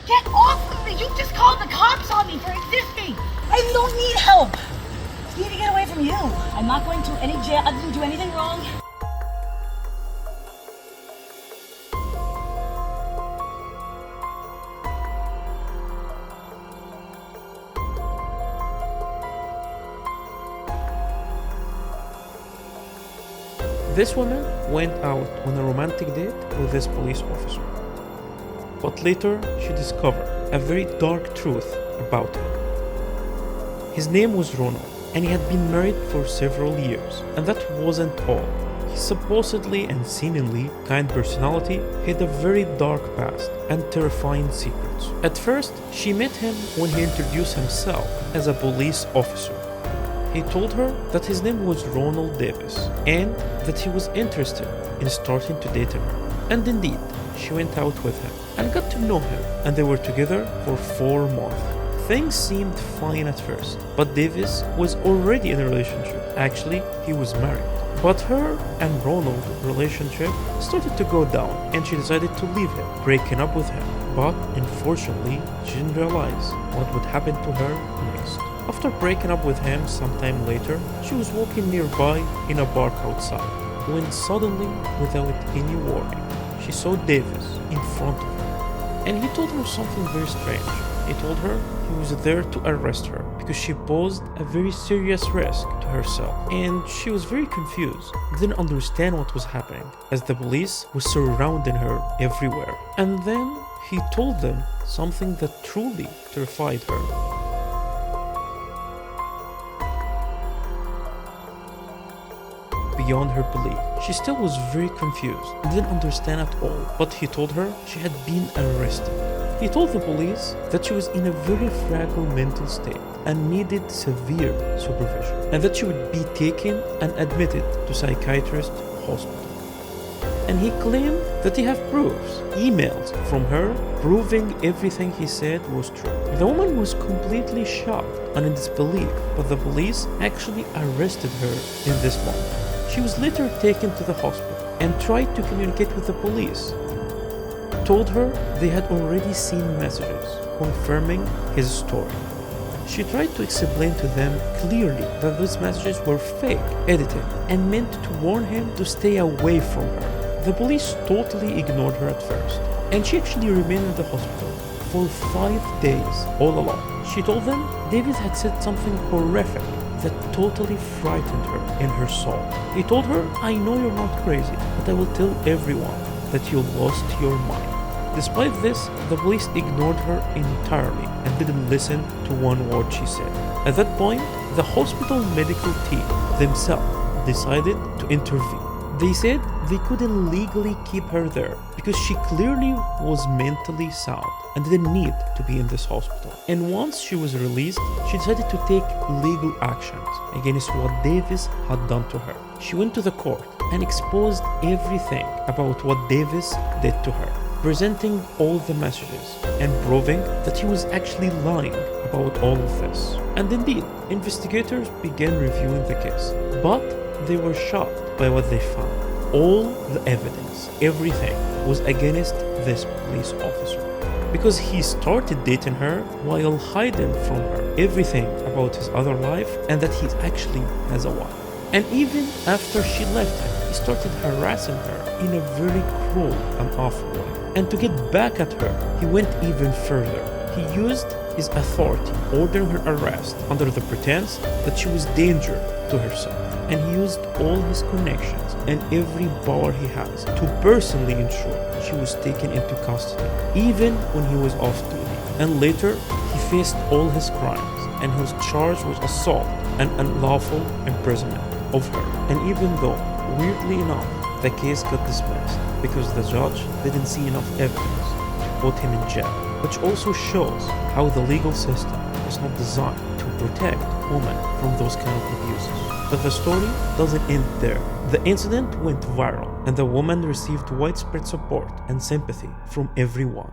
Get off of me! You just called the cops on me for existing! I don't need help! I need to get away from you. I'm not going to any jail. I didn't do anything wrong. This woman went out on a romantic date with this police officer. But later, she discovered a very dark truth about him. His name was Ronald, and he had been married for several years. And that wasn't all. His supposedly and seemingly kind personality hid a very dark past and terrifying secrets. At first, she met him when he introduced himself as a police officer. He told her that his name was Ronald Davis and that he was interested in starting to date her. And indeed, she went out with him and got to know him, and they were together for 4 months. Things seemed fine at first, but Davis was already in a relationship. Actually, he was married. But her and Ronald's relationship started to go down, and she decided to leave him, breaking up with him. But unfortunately, she didn't realize what would happen to her next. After breaking up with him sometime later, she was walking nearby in a park outside, when suddenly, without any warning, she saw Davis in front of her. And he told her something very strange. He told her he was there to arrest her because she posed a very serious risk to herself. And she was very confused, didn't understand what was happening, as the police was surrounding her everywhere. And then he told them something that truly terrified her. Beyond her belief, she still was very confused and didn't understand at all, but he told her she had been arrested. He told the police that she was in a very fragile mental state and needed severe supervision, and that she would be taken and admitted to psychiatrist hospital. And he claimed that he had proofs, emails from her proving everything he said was true. The woman was completely shocked and in disbelief, but the police actually arrested her in this moment. She was later taken to the hospital and tried to communicate with the police. Told her they had already seen messages confirming his story. She tried to explain to them clearly that those messages were fake, edited, and meant to warn him to stay away from her. The police totally ignored her at first, and she actually remained in the hospital for 5 days all alone. She told them David had said something horrific that totally frightened her in her soul. He told her, "I know you're not crazy, but I will tell everyone that you lost your mind." Despite this, the police ignored her entirely and didn't listen to one word she said. At that point, the hospital medical team themselves decided to intervene. They said they couldn't legally keep her there because she clearly was mentally sound and didn't need to be in this hospital. And once she was released, she decided to take legal actions against what Davis had done to her. She went to the court and exposed everything about what Davis did to her, presenting all the messages and proving that he was actually lying about all of this. And indeed, investigators began reviewing the case, but they were shocked by what they found. All the evidence, everything, was against this police officer, because he started dating her while hiding from her everything about his other life and that he actually has a wife. And even after she left him, he started harassing her in a very cruel and awful way. And to get back at her, he went even further. He used his authority, ordering her arrest under the pretense that she was danger to herself. And he used all his connections and every power he has to personally ensure she was taken into custody, even when he was off duty. And later, he faced all his crimes, and his charge was assault and unlawful imprisonment of her. And even though, weirdly enough, the case got dismissed because the judge didn't see enough evidence to put him in jail, which also shows how the legal system is not designed to protect women from those kind of abuses. But the story doesn't end there. The incident went viral, and the woman received widespread support and sympathy from everyone.